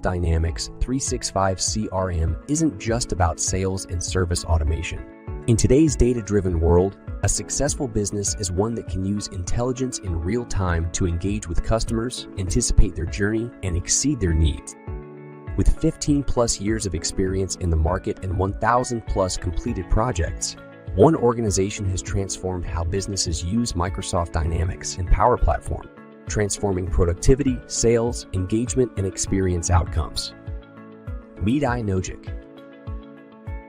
Dynamics 365 CRM isn't just about sales and service automation. In today's data-driven world, a successful business is one that can use intelligence in real time to engage with customers, anticipate their journey, and exceed their needs. With 15 plus years of experience in the market and 1,000 plus completed projects, one organization has transformed how businesses use Microsoft Dynamics and Power Platform, transforming productivity, sales, engagement, and experience outcomes. Meet Inogic,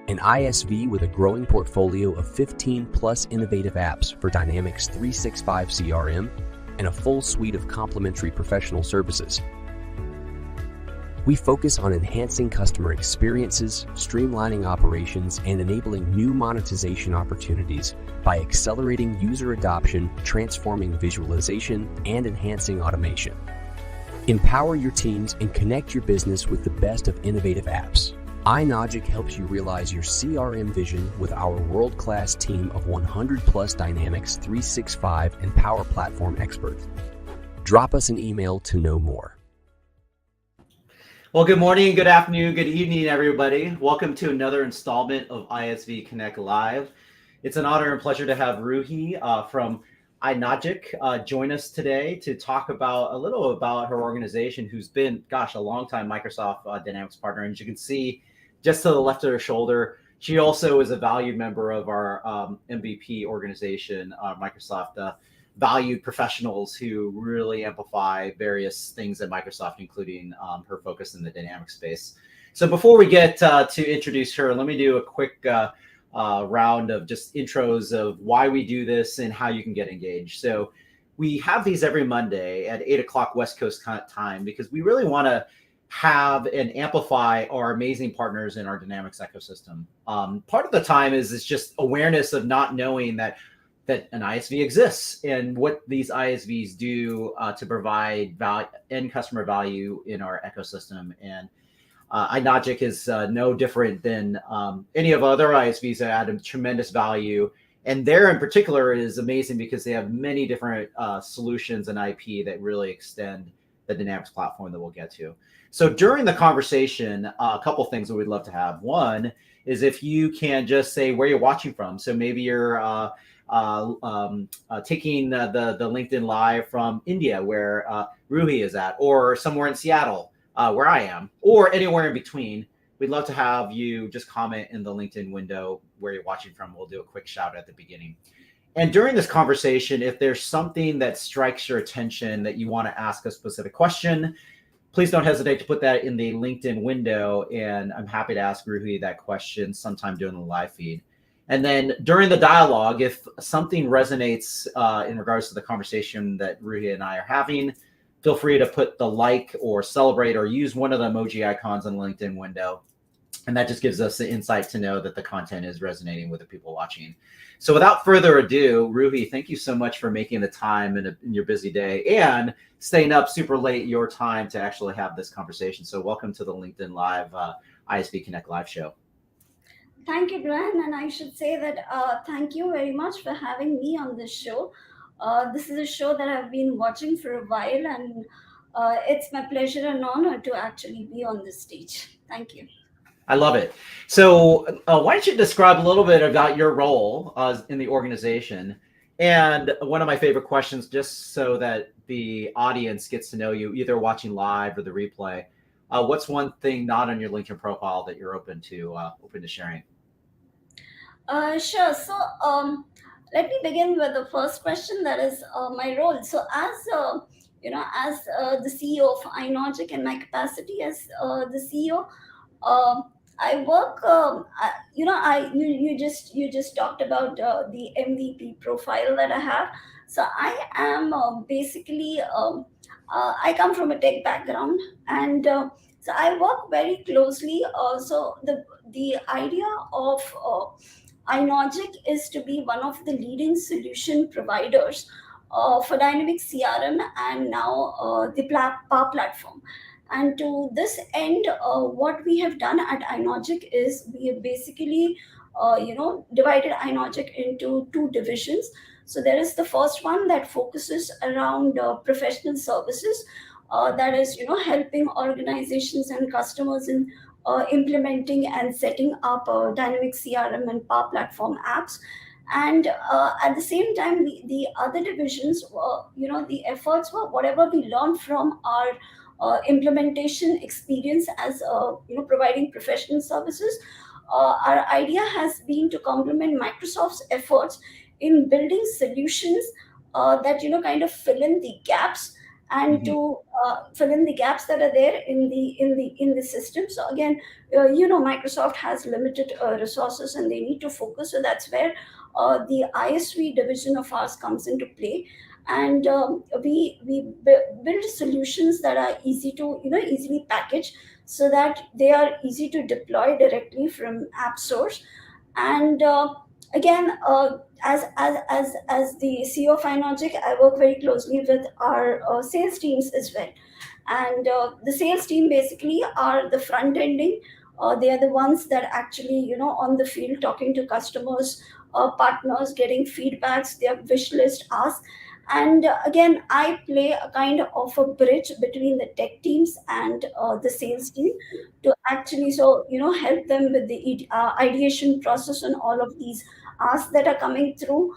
an ISV with a growing portfolio of 15 plus innovative apps for Dynamics 365 CRM and a full suite of complementary professional services. We focus on enhancing customer experiences, streamlining operations, and enabling new monetization opportunities by accelerating user adoption, transforming visualization, and enhancing automation. Empower your teams and connect your business with the best of innovative apps. Inogic helps you realize your CRM vision with our world-class team of 100 plus Dynamics 365 and Power Platform experts. Drop us an email to know more. Well, good morning, good afternoon, good evening, everybody. Welcome to another installment of ISV Connect Live. It's an honor and pleasure to have Roohi from Inogic join us today to talk about a little about her organization, who's been, a long time Microsoft Dynamics partner. And as you can see, just to the left of her shoulder, she also is a valued member of our MVP organization, Microsoft valued professionals who really amplify various things at Microsoft, including her focus in the dynamic space. So before we get to introduce her, let me do a quick round of just intros of why we do this and how you can get engaged. So we have these every Monday at 8 o'clock West Coast time because we really want to have and amplify our amazing partners in our Dynamics ecosystem. Part of the time is just awareness of not knowing that an ISV exists and what these ISVs do to provide end customer value in our ecosystem. And Inogic is no different than any of other ISVs that add a tremendous value. And there in particular is amazing because they have many different solutions and IP that really extend the Dynamics platform that we'll get to. So during the conversation, a couple things that we'd love to have. One is if you can just say where you're watching from. So maybe you're taking the LinkedIn Live from India, where Roohi is at, or somewhere in Seattle, where I am, or anywhere in between. We'd love to have you just comment in the LinkedIn window where you're watching from. We'll do a quick shout at the beginning. And during this conversation, if there's something that strikes your attention that you want to ask a specific question, please don't hesitate to put that in the LinkedIn window. And I'm happy to ask Roohi that question sometime during the live feed. And then during the dialogue, if something resonates in regards to the conversation that Roohi and I are having, feel free to put the like or celebrate or use one of the emoji icons in the LinkedIn window. And that just gives us the insight to know that the content is resonating with the people watching. So without further ado, Roohi, thank you so much for making the time in your busy day and staying up super late your time to actually have this conversation. So welcome to the LinkedIn Live ISV Connect Live show. Thank you, Brian. And I should say that thank you very much for having me on this show. This is a show that I've been watching for a while, and it's my pleasure and honor to actually be on this stage. Thank you. I love it. So why don't you describe a little bit about your role in the organization? And one of my favorite questions, just so that the audience gets to know you, either watching live or the replay, what's one thing not on your LinkedIn profile that you're open to sharing? Sure. So let me begin with the first question. That is my role. So as the CEO of Inogic and my capacity as the CEO, I work. You just talked about the MVP profile that I have. So I am basically. I come from a tech background, and so I work very closely. So the idea of Inogic is to be one of the leading solution providers for dynamic CRM and now the Power Platform. And to this end, what we have done at Inogic is we have basically, divided Inogic into two divisions. So there is the first one that focuses around professional services, that is, helping organizations and customers in implementing and setting up dynamic CRM and Power Platform apps. And at the same time, the other divisions were, the efforts were whatever we learned from our implementation experience as, providing professional services. Our idea has been to complement Microsoft's efforts in building solutions that, kind of fill in the gaps, and to fill in the gaps that are there in the system. So again, Microsoft has limited resources and they need to focus. So that's where the ISV division of ours comes into play. And we build solutions that are easy to, easily package, so that they are easy to deploy directly from AppSource. And again, as the CEO of Inogic, I work very closely with our sales teams as well. And the sales team basically are the front ending. They are the ones that actually, on the field, talking to customers, partners, getting feedbacks, their wish list asks. And again, I play a kind of a bridge between the tech teams and the sales team, to actually, so, help them with the ideation process and all of these asks that are coming through,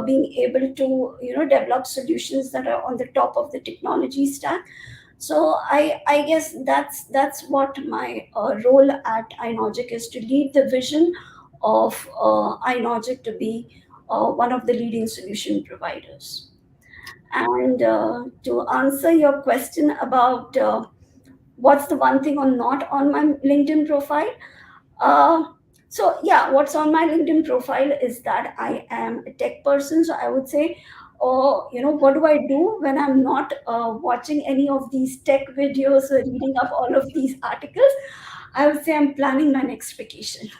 being able to, develop solutions that are on the top of the technology stack. So I guess that's what my role at Inogic is, to lead the vision of Inogic to be one of the leading solution providers. And to answer your question about what's the one thing or not on my LinkedIn profile, uh, so yeah, what's on my LinkedIn profile is that I am a tech person. So I would say, what do I do when I'm not watching any of these tech videos or reading up all of these articles? I would say I'm planning my next vacation.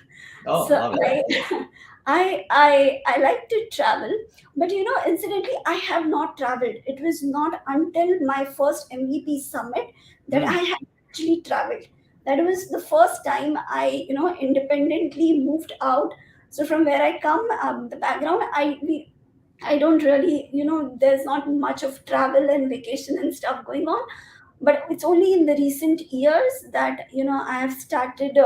Oh, So love it. I like to travel, but incidentally, I have not traveled. It was not until my first MVP summit that I Mm. had actually traveled. That was the first time I, independently moved out. So from where I come, the background, I don't really, there's not much of travel and vacation and stuff going on. But it's only in the recent years that, I have started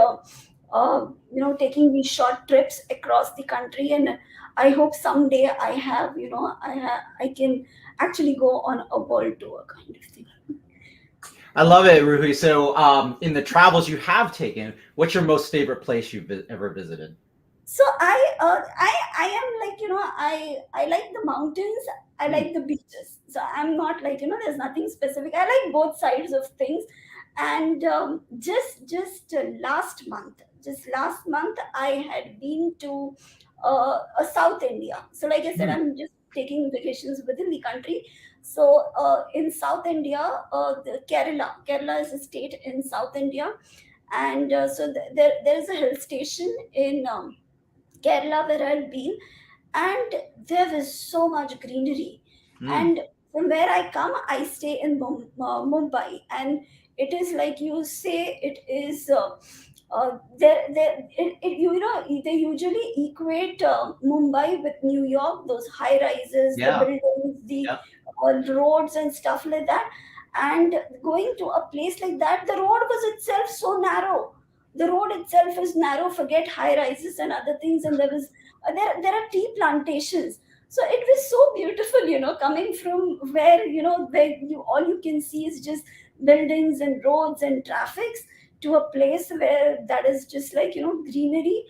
taking these short trips across the country. And I hope someday I can actually go on a world tour kind of thing. I love it, Ruhi. So, in the travels you have taken, what's your most favorite place you've ever visited? So I am like, I like the mountains, I Mm. like the beaches. So I'm not like, there's nothing specific. I like both sides of things. And just last month I had been to South India. So like I said, Mm. I'm just taking vacations within the country. So in South India, the Kerala is a state in South India. And so there is a hill station in Kerala where I've been, and there was so much greenery. Mm. And from where I come, I stay in Mumbai, and it is like you say, it is. They usually equate Mumbai with New York, those high rises, the Yeah. buildings, the Yeah. roads and stuff like that. And going to a place like that, the road was itself so narrow. The road itself is narrow. Forget high rises and other things. And there are tea plantations. So it was so beautiful, coming from where, where you all you can see is just buildings and roads and traffics, to a place where that is just like, greenery.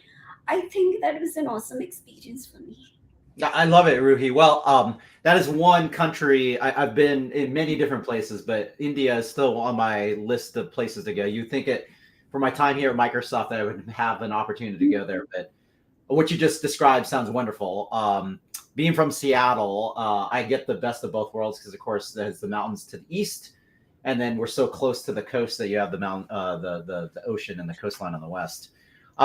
I think that was an awesome experience for me. I love it, Ruhi. Well, that is one country I've been in many different places, but India is still on my list of places to go. You think it for my time here at Microsoft that I would have an opportunity to go there, but what you just described sounds wonderful. Being from Seattle, I get the best of both worlds because, of course, there's the mountains to the east, and then we're so close to the coast that you have the mountain, the ocean, and the coastline on the west.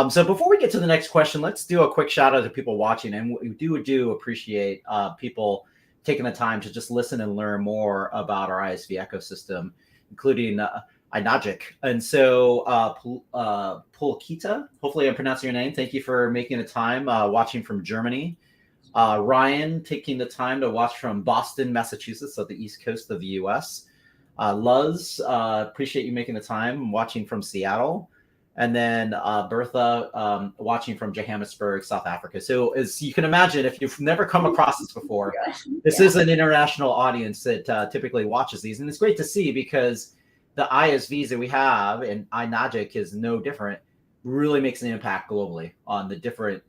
So before we get to the next question, let's do a quick shout out to people watching, and we do appreciate people taking the time to just listen and learn more about our ISV ecosystem, including Inogic. And so, Pulkita, hopefully I'm pronouncing your name. Thank you for making the time watching from Germany. Ryan taking the time to watch from Boston, Massachusetts, so the east coast of the U.S. Luz, appreciate you making the time, watching from Seattle. And then Bertha, watching from Johannesburg, South Africa. So as you can imagine, if you've never come across this before, this is an international audience that typically watches these. And it's great to see because the ISVs that we have, and Inogic is no different, really makes an impact globally on the different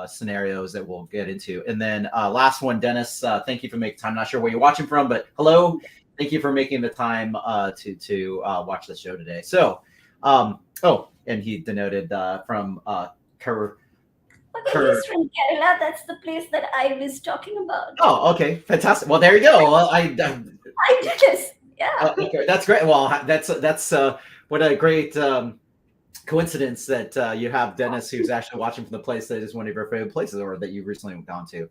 scenarios that we'll get into. And then last one, Dennis, thank you for making time. Not sure where you're watching from, but hello. Thank you for making the time to watch the show today. So, and he denoted from Okay, he's from Kerala. That's the place that I was talking about. Oh, okay, fantastic. Well, there you go. Well, I did this. Yeah. Okay, that's great. Well, that's what a great coincidence that you have Dennis, who's actually watching from the place that is one of your favorite places, or that you've recently gone to.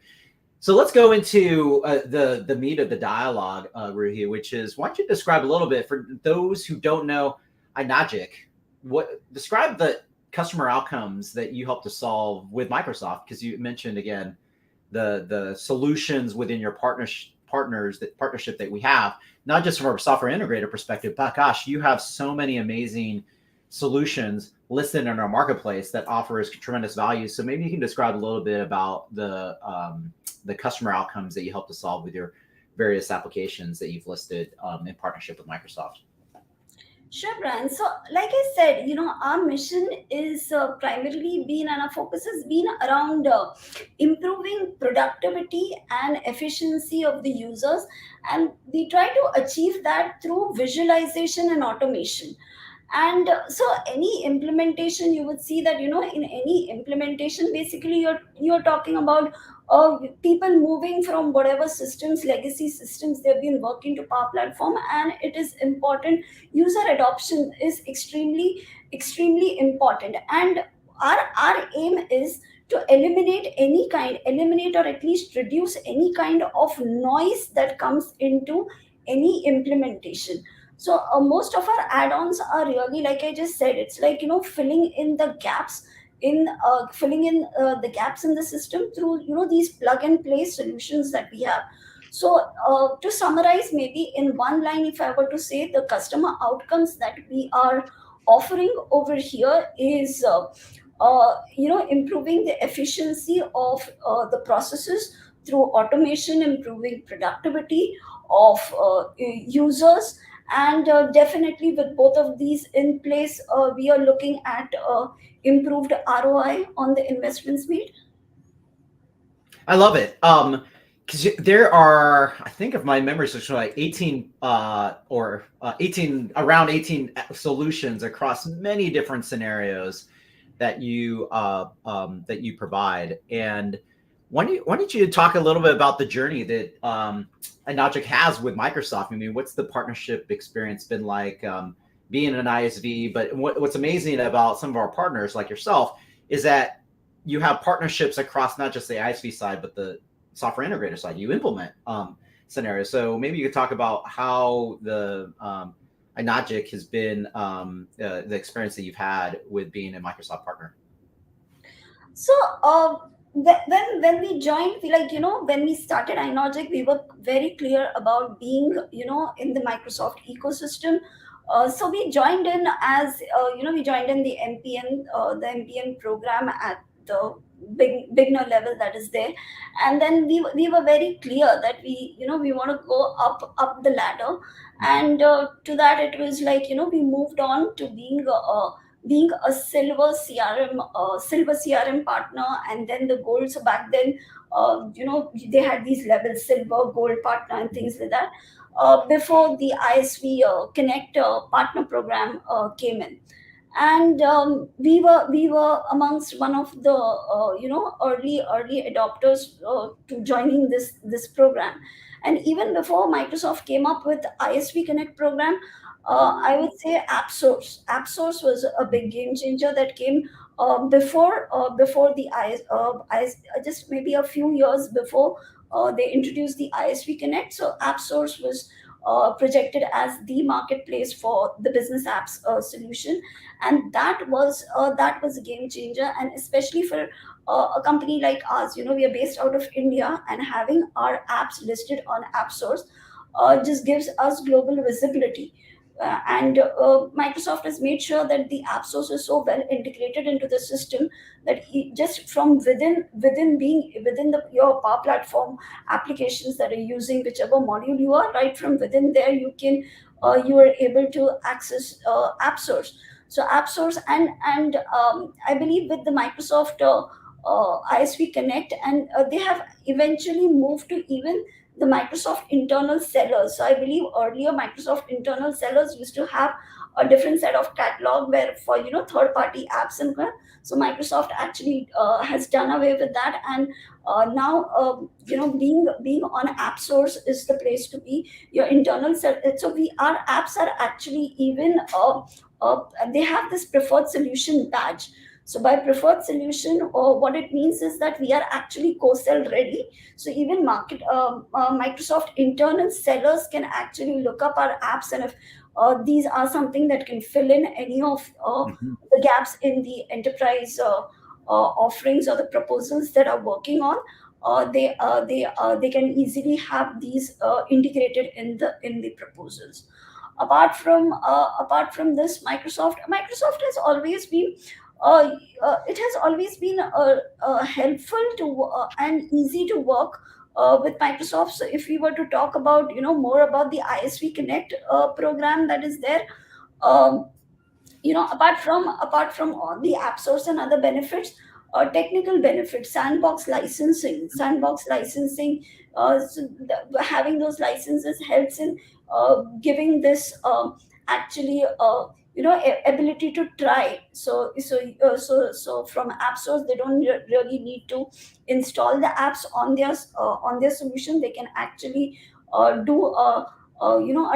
So let's go into the meat of the dialogue, Roohi, which is, why don't you describe a little bit for those who don't know Inogic, describe the customer outcomes that you help to solve with Microsoft, because you mentioned again the solutions within your partnership that we have, not just from a software integrator perspective, but gosh, you have so many amazing solutions listed in our marketplace that offers tremendous value. So maybe you can describe a little bit about the customer outcomes that you help to solve with your various applications that you've listed in partnership with Microsoft. Sure, Brian. So, like I said, our mission is primarily been, and our focus has been around improving productivity and efficiency of the users. And we try to achieve that through visualization and automation. And so any implementation, you would see that in any implementation, basically you're talking about people moving from whatever legacy systems they've been working to Power Platform. And it is important, user adoption is extremely important. And our aim is to eliminate or at least reduce any kind of noise that comes into any implementation. So most of our add-ons are really, like I just said, it's like filling in the gaps in the gaps in the system through these plug and play solutions that we have. So to summarize, maybe in one line, if I were to say, the customer outcomes that we are offering over here is improving the efficiency of the processes through automation, improving productivity of users. And definitely with both of these in place, we are looking at improved ROI on the investments made. I love it. Because there are, I think if my memory is like 18 around 18 solutions across many different scenarios that you provide. And why don't you talk a little bit about the journey that Inogic has with Microsoft? I mean, what's the partnership experience been like, being an ISV? But what's amazing about some of our partners like yourself is that you have partnerships across not just the ISV side, but the software integrator side. You implement scenarios. So maybe you could talk about how the Inogic has been the experience that you've had with being a Microsoft partner. So when we joined, when we started Inogic, we were very clear about being in the Microsoft ecosystem. So we joined in as we joined in the MPN program at the beginner level that is there. And then we were very clear that we want to go up the ladder. And to that, it was like we moved on to being a silver CRM partner, and then the gold. So back then, they had these levels: silver, gold partner, and things like that. Before the ISV Connect partner program came in. And we were amongst one of the early adopters to joining this program. And even before Microsoft came up with ISV Connect program, I would say AppSource was a big game changer that came before the just maybe a few years before they introduced the ISV Connect. So AppSource was projected as the marketplace for the business apps solution, and that was a game changer. And especially for a company like us, we are based out of India, and having our apps listed on AppSource just gives us global visibility. And Microsoft has made sure that the AppSource is so well integrated into the system that just from within being within your Power Platform applications that are using whichever module you are, right from within there you are able to access AppSource. So AppSource and I believe with the Microsoft ISV Connect, and they have eventually moved to even the Microsoft internal sellers. So I believe earlier Microsoft internal sellers used to have a different set of catalog where for third party apps and so Microsoft actually has done away with that, and now being on AppSource is the place to be. Your internal so we our apps are actually even they have this preferred solution badge. So by preferred solution, what it means is that we are actually co-sell ready. So even Microsoft internal sellers can actually look up our apps, and if these are something that can fill in any of Mhm. the gaps in the enterprise offerings or the proposals that are working on, they can easily have these integrated in the proposals. Apart from this, Microsoft has always been it has always been helpful to and easy to work with Microsoft. So if we were to talk about more about the ISV Connect program that is there, um, apart from all the app source and other benefits, technical benefits, sandbox licensing, having those licenses helps in giving this actually ability to try. So from app source, they don't really need to install the apps on their solution. They can actually do a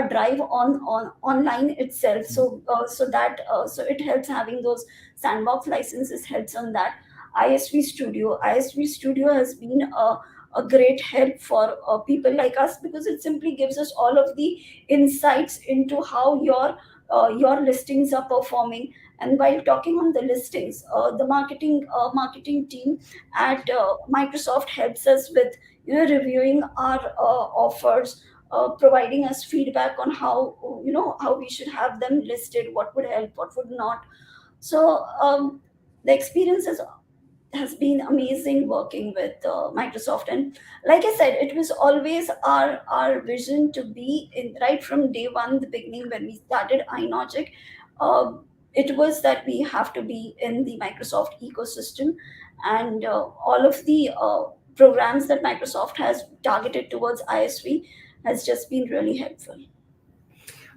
drive on online itself. So it helps having those sandbox licenses, helps on that. ISV Studio has been a great help for people like us, because it simply gives us all of the insights into how your listings are performing. And while talking on the listings, the marketing team at Microsoft helps us with reviewing our offers, providing us feedback on how we should have them listed, what would help, what would not. So the experience has been amazing working with Microsoft. And like I said, it was always our vision to be in right from day one, the beginning when we started Inogic. Uh, it was that we have to be in the Microsoft ecosystem, and all of the programs that Microsoft has targeted towards ISV has just been really helpful.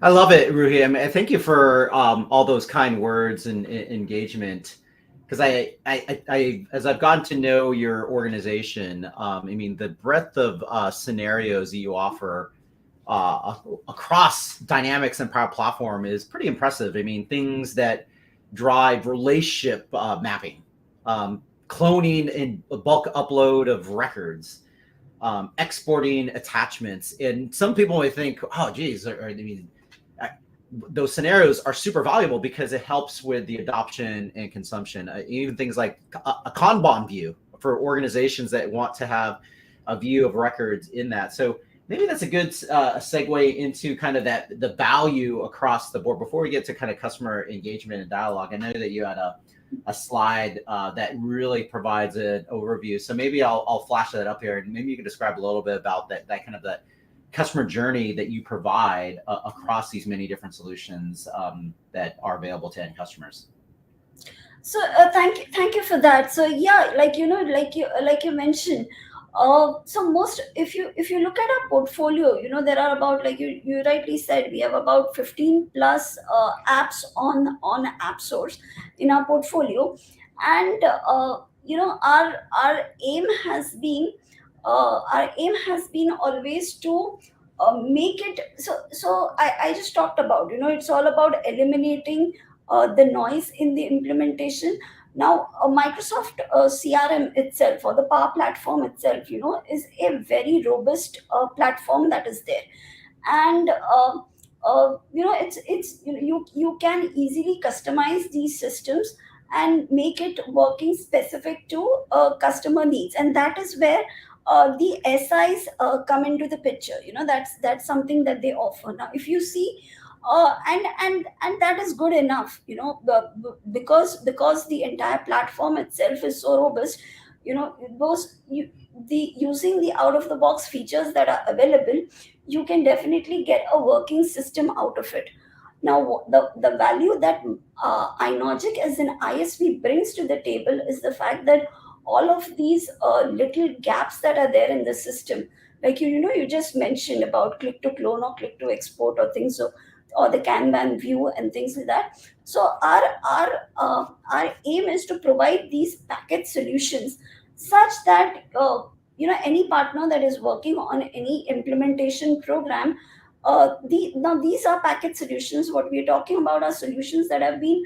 I love it, Ruhi. I mean, I thank you for all those kind words and engagement. Because as I've gotten to know your organization, I mean, the breadth of scenarios that you offer across Dynamics and Power Platform is pretty impressive. I mean, things that drive relationship mapping, cloning and bulk upload of records, exporting attachments. And some people may think, oh, geez, I mean, those scenarios are super valuable because it helps with the adoption and consumption. Even things like a Kanban view for organizations that want to have a view of records in that. So maybe that's a good segue into kind of the value across the board. Before we get to kind of customer engagement and dialogue, I know that you had a slide that really provides an overview. So maybe I'll flash that up here, and maybe you can describe a little bit about that kind of the customer journey that you provide across these many different solutions that are available to end customers. So thank you for that. So yeah, like you mentioned, so most if you look at our portfolio, there are about, like you rightly said, we have about 15 plus apps on AppSource in our portfolio. And our aim has been always to make it so I just talked about, it's all about eliminating the noise in the implementation. Now Microsoft CRM itself, or the Power Platform itself, is a very robust platform that is there. And it's you can easily customize these systems and make it working specific to customer needs. And that is where the SIs come into the picture. That's something that they offer. Now if you see, and that is good enough, because the entire platform itself is so robust. Those you the using the out of the box features that are available, you can definitely get a working system out of it. Now, the value that Inogic as an ISV brings to the table is the fact that all of these little gaps that are there in the system, like you just mentioned about click to clone or click to export or things, so, or the Kanban view and things like that. So our aim is to provide these package solutions such that any partner that is working on any implementation program, now these are package solutions. What we are talking about are solutions that have been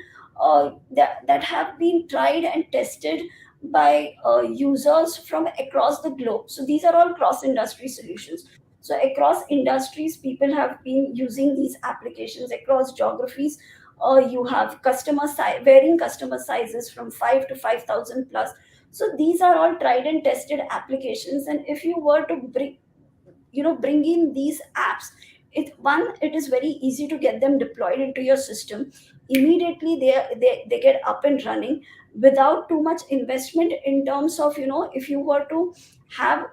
that have been tried and tested by users from across the globe. So these are all cross industry solutions. So across industries, people have been using these applications across geographies. You have varying customer sizes from 5 to 5,000 plus. So these are all tried and tested applications. And if you were to bring in these apps, it is very easy to get them deployed into your system. Immediately they get up and running without too much investment, in terms of, if you were to have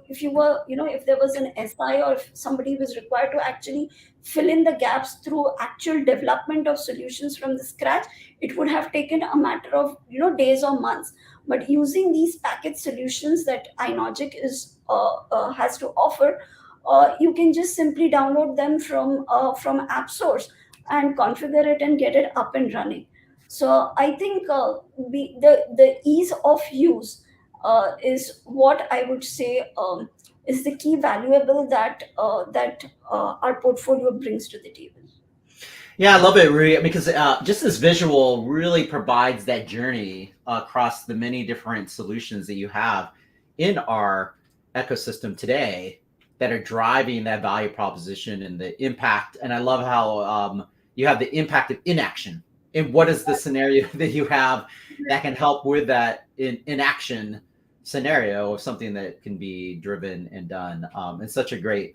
if you were if there was an SI, or if somebody was required to actually fill in the gaps through actual development of solutions from the scratch, it would have taken a matter of days or months. But using these package solutions that Inogic has to offer, you can just simply download them from AppSource and configure it and get it up and running. So I think the ease of use is what I would say is the key valuable that our portfolio brings to the table. Yeah, I love it, Rui, because just this visual really provides that journey across the many different solutions that you have in our ecosystem today that are driving that value proposition and the impact. And I love how you have the impact of inaction. And what is the scenario that you have that can help with that inaction scenario of something that can be driven and done in such a great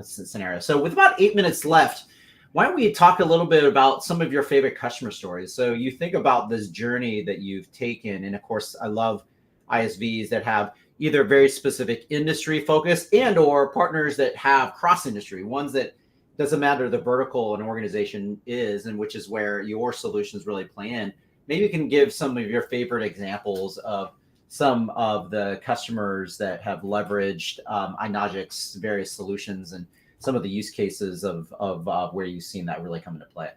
scenario. So with about 8 minutes left, why don't we talk a little bit about some of your favorite customer stories? So you think about this journey that you've taken. And of course, I love ISVs that have either very specific industry focus and or partners that have cross industry, ones that doesn't matter the vertical an organization is, and which is where your solutions really play in. Maybe you can give some of your favorite examples of some of the customers that have leveraged Inogic's various solutions and some of the use cases of where you've seen that really come into play.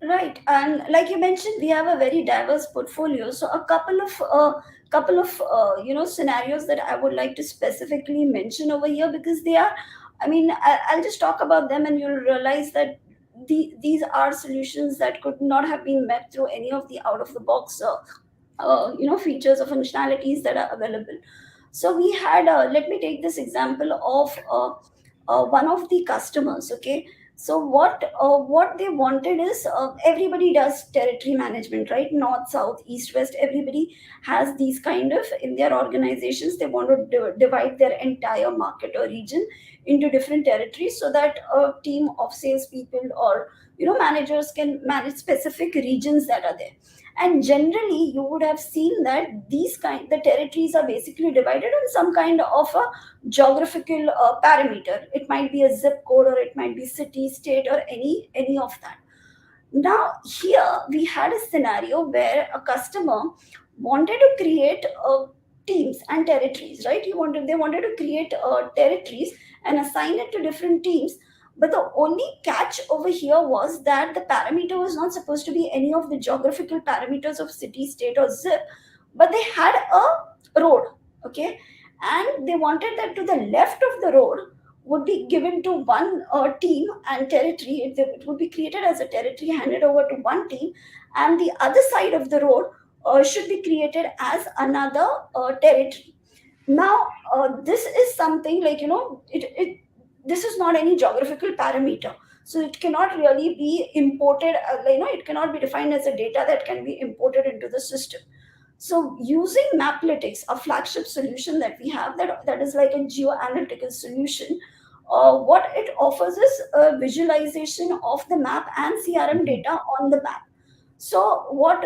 Right, and like you mentioned, we have a very diverse portfolio. So a couple of scenarios that I would like to specifically mention over here, because they are, I'll just talk about them, and you'll realize that these are solutions that could not have been met through any of the out of the box features or functionalities that are available. So we had let me take this example of one of the customers. Okay, so what they wanted is, everybody does territory management, right? North, south, east, west, everybody has these kind of in their organizations. They want to divide their entire market or region into different territories, so that a team of salespeople or managers can manage specific regions that are there. And generally you would have seen that the territories are basically divided on some kind of a geographical parameter. It might be a zip code, or it might be city, state, or any of that. Now here we had a scenario where a customer wanted to create teams and territories, right? They wanted to create territories and assign it to different teams. But the only catch over here was that the parameter was not supposed to be any of the geographical parameters of city, state, or zip, but they had a road. Okay, and they wanted that to the left of the road would be given to one team and territory. It would be created as a territory, handed over to one team, and the other side of the road should be created as another territory. Now this is something like, this is not any geographical parameter, so it cannot really be imported. It cannot be defined as a data that can be imported into the system. So using Maplytics, a flagship solution that we have, that is like a geo-analytical solution, what it offers is a visualization of the map and CRM Mhm. data on the map. So what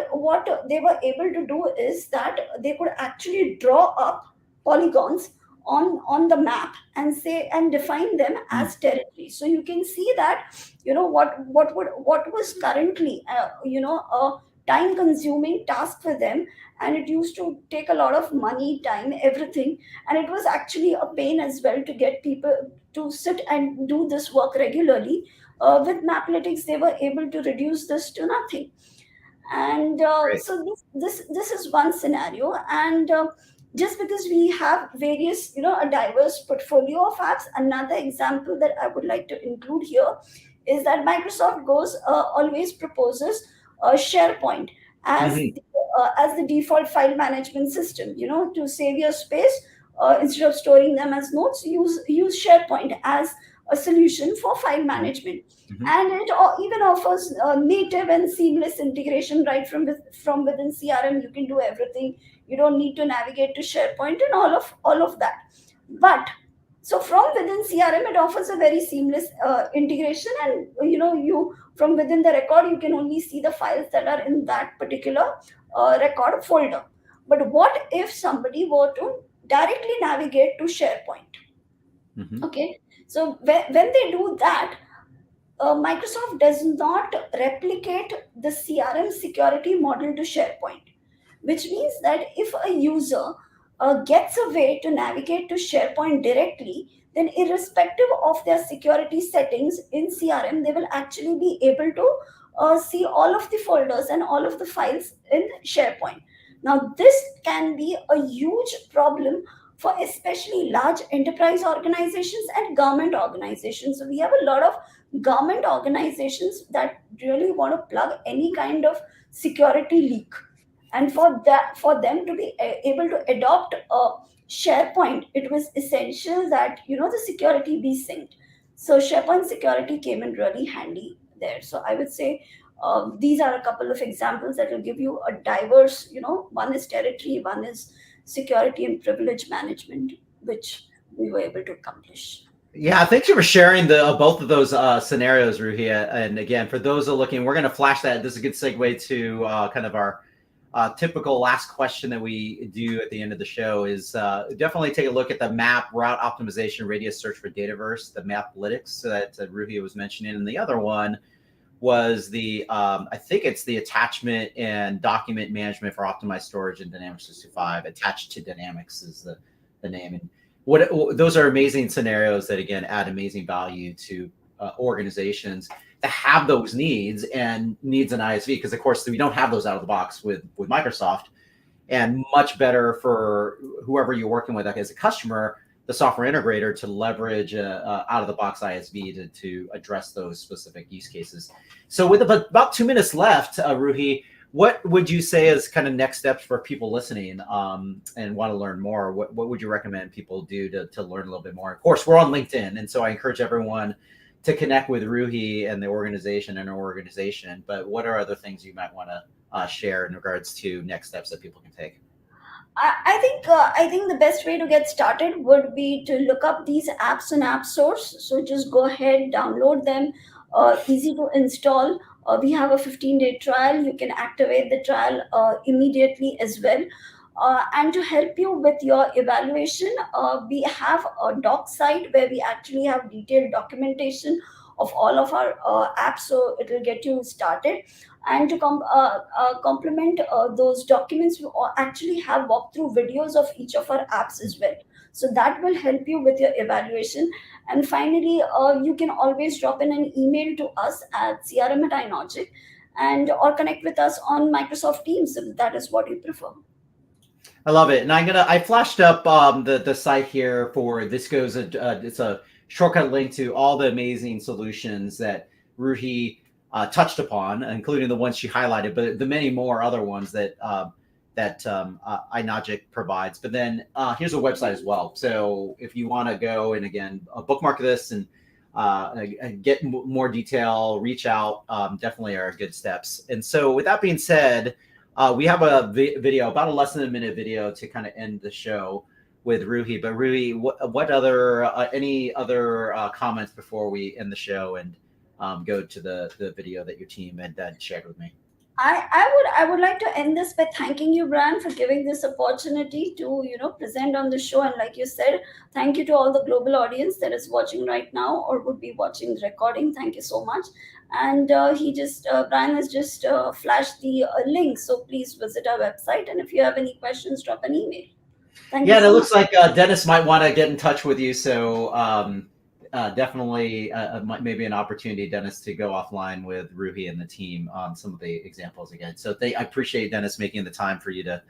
they were able to do is that they could actually draw up polygons on the map and say and define them Mm. as territory. So you can see that what was currently a time consuming task for them, and it used to take a lot of money, time, everything, and it was actually a pain as well to get people to sit and do this work regularly. With Maplytics, they were able to reduce this to nothing. And Great. so this is one scenario. And just because we have various, a diverse portfolio of apps, another example that I would like to include here is that Microsoft goes always proposes SharePoint Mhm. as the default file management system. To save your space, instead of storing them as notes, use SharePoint as a solution for file Mhm. management. Mhm. And it even offers native and seamless integration right from within CRM. You can do everything. You don't need to navigate to SharePoint and all of that. But so from within CRM, it offers a very seamless integration, and you from within the record, you can only see the files that are in that particular record folder. But what if somebody were to directly navigate to SharePoint? Mhm. Okay, so when they do that, Microsoft does not replicate the CRM security model to SharePoint, which means that if a user gets a way to navigate to SharePoint directly, then irrespective of their security settings in CRM, they will actually be able to see all of the folders and all of the files in SharePoint. Now, this can be a huge problem for especially large enterprise organizations and government organizations. So we have a lot of government organizations that really want to plug any kind of security leak, and for them to be able to adopt a SharePoint, it was essential that the security be synced. So SharePoint security came in really handy there. So I would say these are a couple of examples that will give you a diverse, one is territory, one is security and privilege management, which we were able to accomplish. Yeah, thanks for sharing the both of those scenarios, Ruhia. And again, for those who are looking, we're going to flash that. This is a good segue to kind of our typical last question that we do at the end of the show is definitely take a look at the map route optimization radius search for Dataverse, the Maplytics that Ruhia was mentioning. And the other one was the, I think it's the attachment and document management for optimized storage in Dynamics 365. Attached to Dynamics is the name. And what those are amazing scenarios that again add amazing value to organizations that have those needs and needs an ISV, because of course we don't have those out of the box with Microsoft, and much better for whoever you're working with as a customer, the software integrator, to leverage out of the box ISV to address those specific use cases. So with about 2 minutes left, Ruhi, what would you say is kind of next steps for people listening and want to learn more? What would you recommend people do to learn a little bit more? Of course, we're on LinkedIn, and so I encourage everyone to connect with Ruhi and the organization and our organization. But what are other things you might want to share in regards to next steps that people can take? I think the best way to get started would be to look up these apps on AppSource. So just go ahead, download them. Easy to install. We have a 15-day trial. You can activate the trial immediately as well. And to help you with your evaluation, we have a doc site where we actually have detailed documentation of all of our apps. So it will get you started. And to complement those documents, we actually have walkthrough videos of each of our apps as well. So that will help you with your evaluation. And finally, you can always drop in an email to us at CRM at Inogic, and or connect with us on Microsoft Teams if that is what you prefer. I love it, and I flashed up the site here for this goes it's a shortcut link to all the amazing solutions that Ruhi touched upon, including the ones she highlighted, but the many more other ones that Inogic provides. But then here's a website as well. So if you want to go and again bookmark this and get more detail, reach out. Definitely are good steps. And so with that being said, We have a video, about a less than a minute video to kind of end the show with Roohi. But Roohi, what other any other comments before we end the show and go to the video that your team had shared with me? I would like to end this by thanking you, Brian, for giving this opportunity to present on the show. And like you said, thank you to all the global audience that is watching right now or would be watching the recording. Thank you so much. And Brian has just flashed the link, so please visit our website. And if you have any questions, drop an email. Thank you. Yeah, and it looks like Dennis might want to get in touch with you. So definitely maybe an opportunity, Dennis, to go offline with Roohi and the team on some of the examples again. So I appreciate Dennis making the time for you to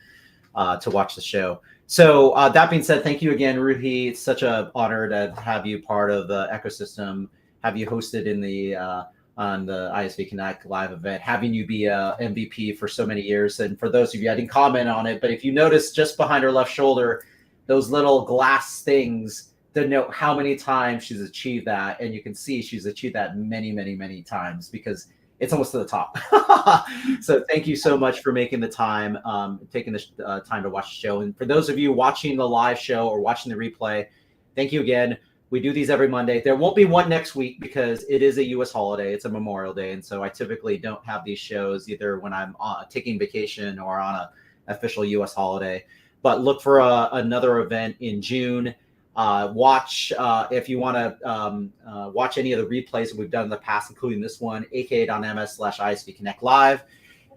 watch the show. So that being said, thank you again, Roohi. It's such an honor to have you part of the ecosystem, have you hosted in the on the ISV Connect live event, having you be a MVP for so many years. And for those of you, I didn't comment on it, but if you notice just behind her left shoulder, those little glass things denote how many times she's achieved that. And you can see she's achieved that many, many, many times because it's almost to the top. So thank you so much for making the time, taking the time to watch the show. And for those of you watching the live show or watching the replay, thank you again. We do these every Monday. There won't be one next week because it is a U.S. holiday. It's a Memorial Day. And so I typically don't have these shows either when I'm taking vacation or on an official U.S. holiday. But look for another event in June. Watch if you want to watch any of the replays that we've done in the past, including this one, aka.ms/ISV Connect Live.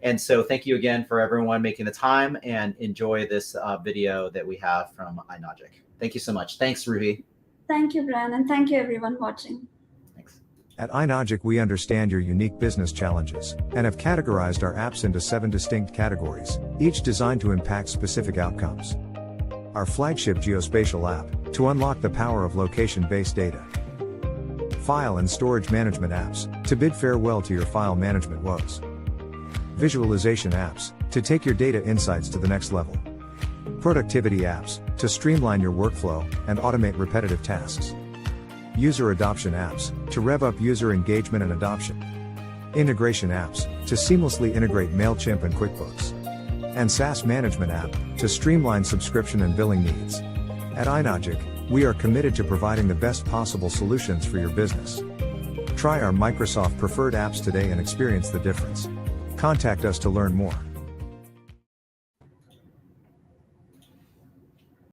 And so thank you again for everyone making the time and enjoy this video that we have from Inogic. Thank you so much. Thanks, Roohi. Thank you, Brian, and thank you everyone watching. Thanks. At Inogic, we understand your unique business challenges and have categorized our apps into 7 distinct categories, each designed to impact specific outcomes. Our flagship geospatial app, to unlock the power of location-based data. File and storage management apps, to bid farewell to your file management woes. Visualization apps, to take your data insights to the next level. Productivity apps, to streamline your workflow and automate repetitive tasks. User adoption apps, to rev up user engagement and adoption. Integration apps, to seamlessly integrate MailChimp and QuickBooks. And SaaS management app, to streamline subscription and billing needs. At Inogic, we are committed to providing the best possible solutions for your business. Try our Microsoft preferred apps today and experience the difference. Contact us to learn more.